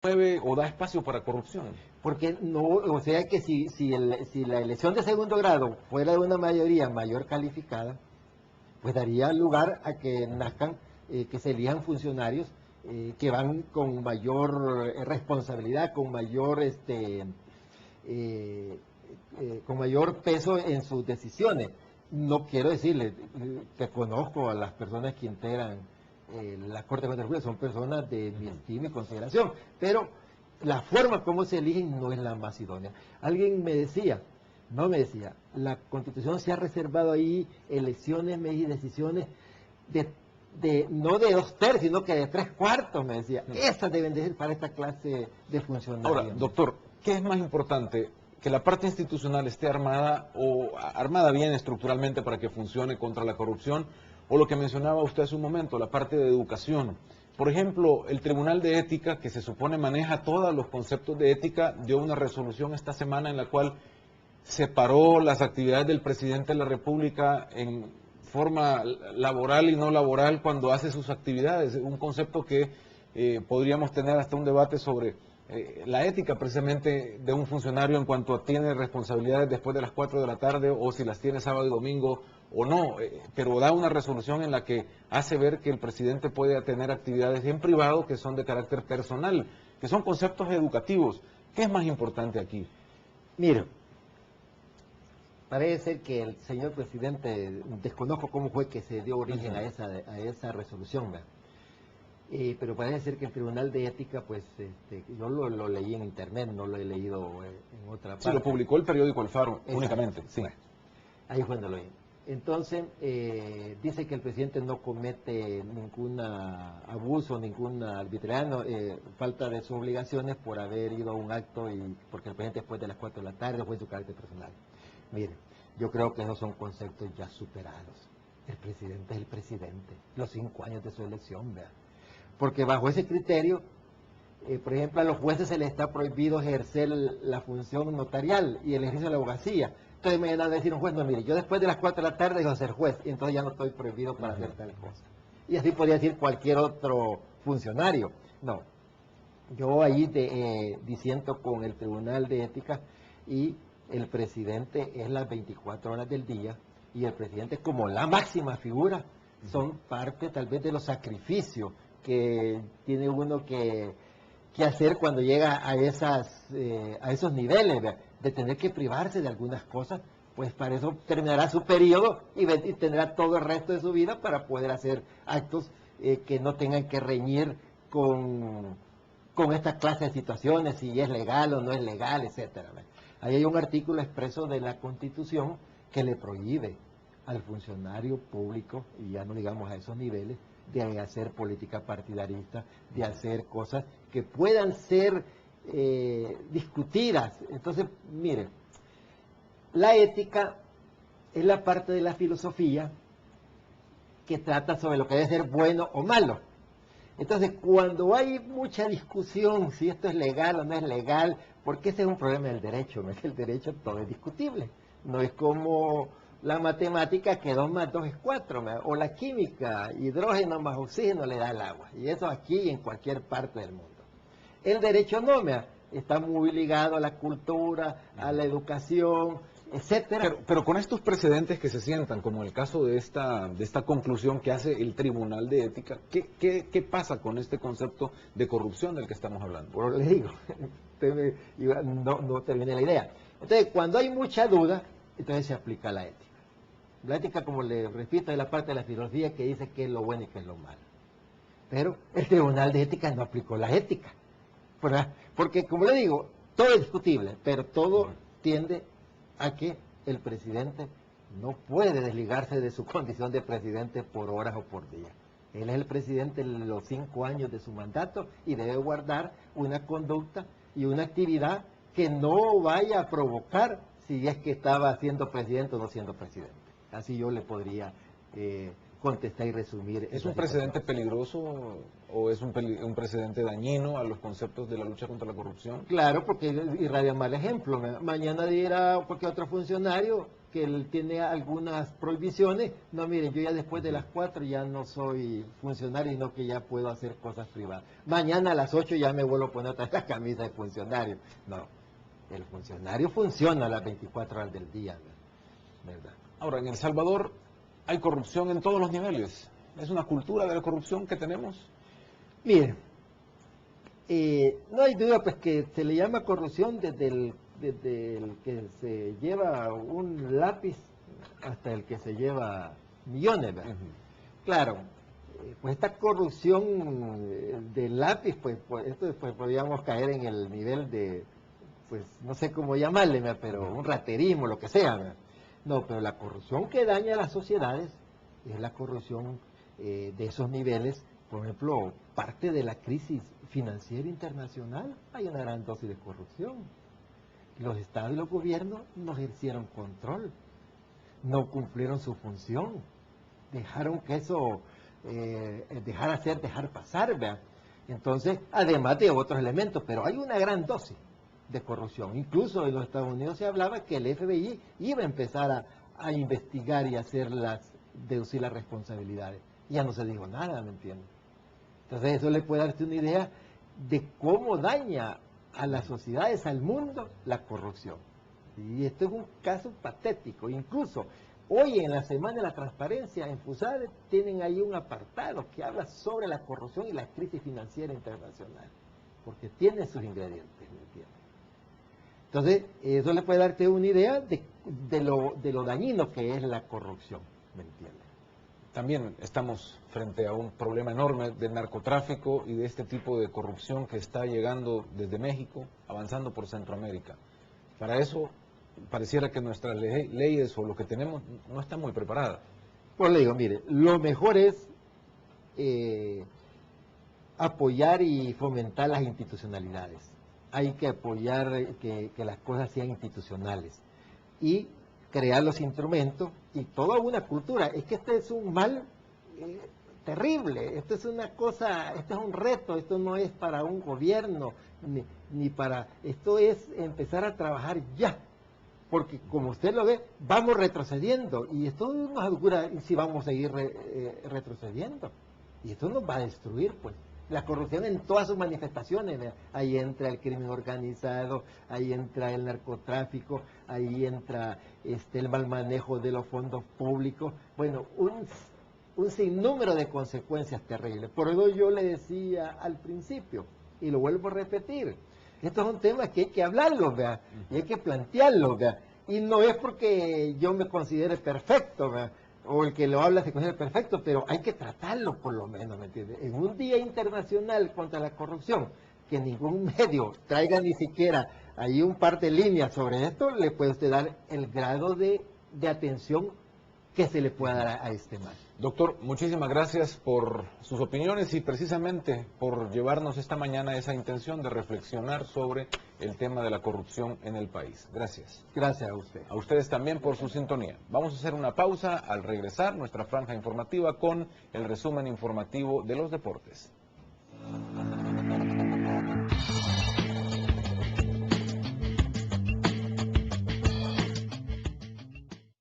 mueve o da espacio para corrupción. Porque no, o sea que si la elección de segundo grado fuera de una mayoría mayor calificada, pues daría lugar a que nazcan, que se elijan funcionarios que van con mayor responsabilidad, con mayor peso en sus decisiones. No quiero decirle que conozco a las personas que integran la Corte de Cuentas Públicas, son personas de mi estima y consideración, pero la forma como se eligen no es la más idónea. Alguien me decía, la Constitución se ha reservado ahí elecciones y decisiones no de 2/3, sino que de 3/4, me decía. Esas deben de ser para esta clase de funcionarios. Ahora, doctor, ¿qué es más importante? ¿Que la parte institucional esté armada o armada bien estructuralmente para que funcione contra la corrupción? O lo que mencionaba usted hace un momento, la parte de educación. Por ejemplo, el Tribunal de Ética, que se supone maneja todos los conceptos de ética, dio una resolución esta semana en la cual separó las actividades del presidente de la República en forma laboral y no laboral cuando hace sus actividades. Un concepto que podríamos tener hasta un debate sobre la ética precisamente de un funcionario en cuanto a tiene responsabilidades después de las 4 de la tarde o si las tiene sábado y domingo o no, pero da una resolución en la que hace ver que el presidente puede tener actividades en privado que son de carácter personal, que son conceptos educativos. ¿Qué es más importante aquí? Mira, parece ser que el señor presidente, desconozco cómo fue que se dio origen a esa resolución, ¿verdad? Pero parece ser que el Tribunal de Ética, pues, yo lo leí en internet, no lo he leído en otra parte. Sí, lo publicó el periódico El Faro, únicamente, sí. Bueno, ahí fue donde lo leí. Entonces, dice que el presidente no comete ningún abuso, ninguna arbitrariedad, falta de sus obligaciones por haber ido a un acto y porque el presidente después de las 4 de la tarde fue en su carácter personal. Mire, yo creo que esos son conceptos ya superados. El presidente es el presidente, los 5 años de su elección, vea. Porque bajo ese criterio, por ejemplo, a los jueces se les está prohibido ejercer la función notarial y el ejercicio de la abogacía. Entonces me van a decir un juez, no, mire, yo después de las 4 de la tarde dejo de ser juez, y entonces ya no estoy prohibido para hacer tal cosa. Y así podría decir cualquier otro funcionario. No, yo ahí disiento con el Tribunal de Ética y el presidente es las 24 horas del día y el presidente como la máxima figura son parte tal vez de los sacrificios que tiene uno que hacer cuando llega a esos niveles, ¿verdad? De tener que privarse de algunas cosas, pues para eso terminará su periodo y tendrá todo el resto de su vida para poder hacer actos que no tengan que reñir con esta clase de situaciones, si es legal o no es legal, etcétera. Ahí hay un artículo expreso de la Constitución que le prohíbe al funcionario público, y ya no digamos a esos niveles, de hacer política partidarista, de hacer cosas que puedan ser discutidas. Entonces, mire, la ética es la parte de la filosofía que trata sobre lo que debe ser bueno o malo. Entonces, cuando hay mucha discusión si esto es legal o no es legal, porque ese es un problema del derecho, ¿no? El derecho todo es discutible. No es como la matemática que 2 más 2 es 4, ¿no? O la química, hidrógeno más oxígeno le da el agua. Y eso aquí y en cualquier parte del mundo. El derecho no, está muy ligado a la cultura, a la educación, etcétera. Pero con estos precedentes que se sientan, como el caso de esta conclusión que hace el Tribunal de Ética, ¿qué pasa con este concepto de corrupción del que estamos hablando? Por le digo, no terminé la idea. Entonces, cuando hay mucha duda, entonces se aplica la ética. La ética, como le repito, es la parte de la filosofía que dice qué es lo bueno y qué es lo malo. Pero el Tribunal de Ética no aplicó la ética, ¿verdad? Porque, como le digo, todo es discutible, pero todo tiende a que el presidente no puede desligarse de su condición de presidente por horas o por días. Él es el presidente en los 5 años de su mandato y debe guardar una conducta y una actividad que no vaya a provocar si es que estaba siendo presidente o no siendo presidente. Así yo le podría contestar y resumir. ¿Es un precedente peligroso o es un precedente dañino a los conceptos de la lucha contra la corrupción? Claro, porque irradia mal ejemplo. Mañana dirá cualquier otro funcionario que él tiene algunas prohibiciones. No, miren, yo ya después de las 4 ya no soy funcionario, sino que ya puedo hacer cosas privadas. Mañana a las 8 ya me vuelvo a poner otra vez la camisa de funcionario. No, el funcionario funciona a las 24 horas del día, ¿verdad? Ahora, en El Salvador hay corrupción en todos los niveles. ¿Es una cultura de la corrupción que tenemos? Miren, no hay duda pues que se le llama corrupción desde el que se lleva un lápiz hasta el que se lleva millones, ¿verdad? Claro, pues esta corrupción del lápiz, pues esto pues podríamos caer en el nivel de, pues no sé cómo llamarle, ¿verdad? Pero un raterismo, lo que sea, ¿verdad? No, pero la corrupción que daña a las sociedades es la corrupción de esos niveles. Por ejemplo, parte de la crisis financiera internacional, hay una gran dosis de corrupción. Los estados y los gobiernos no ejercieron control, no cumplieron su función, dejaron que eso, dejar pasar, ¿verdad? Entonces, además de otros elementos, pero hay una gran dosis de corrupción. Incluso en los Estados Unidos se hablaba que el FBI iba a empezar a investigar y deducir las responsabilidades. Ya no se dijo nada, ¿me entiendes? Entonces eso le puede darte una idea de cómo daña a las sociedades, al mundo, la corrupción. Y esto es un caso patético. Incluso hoy en la Semana de la Transparencia en FUSADE tienen ahí un apartado que habla sobre la corrupción y la crisis financiera internacional, porque tiene sus ingredientes, ¿me entiendes? Entonces, eso le puede darte una idea de lo dañino que es la corrupción, ¿me entiendes? También estamos frente a un problema enorme del narcotráfico y de este tipo de corrupción que está llegando desde México, avanzando por Centroamérica. Para eso, pareciera que nuestras leyes o lo que tenemos no está muy preparada. Pues le digo, mire, lo mejor es apoyar y fomentar las institucionalidades. Hay que apoyar que las cosas sean institucionales y crear los instrumentos y toda una cultura. Es que este es un mal terrible, esto es una cosa, esto es un reto, esto no es para un gobierno, ni para, esto es empezar a trabajar ya, porque como usted lo ve, vamos retrocediendo, y esto nos asegura si vamos a seguir retrocediendo, y esto nos va a destruir, pues. La corrupción en todas sus manifestaciones, ¿verdad? Ahí entra el crimen organizado, ahí entra el narcotráfico, ahí entra el mal manejo de los fondos públicos, bueno, un sinnúmero de consecuencias terribles. Por eso yo le decía al principio, y lo vuelvo a repetir, esto es un tema que hay que hablarlo, ¿verdad? Y hay que plantearlo, ¿verdad? Y no es porque yo me considere perfecto, ¿verdad? O el que lo habla se considera perfecto, pero hay que tratarlo por lo menos, ¿me entiendes? En un día internacional contra la corrupción, que ningún medio traiga ni siquiera ahí un par de líneas sobre esto, le puede usted dar el grado de atención que se le pueda dar a este mal. Doctor, muchísimas gracias por sus opiniones y precisamente por llevarnos esta mañana esa intención de reflexionar sobre el tema de la corrupción en el país. Gracias. Gracias a usted. A ustedes también por su sintonía. Vamos a hacer una pausa al regresar nuestra franja informativa con el resumen informativo de los deportes.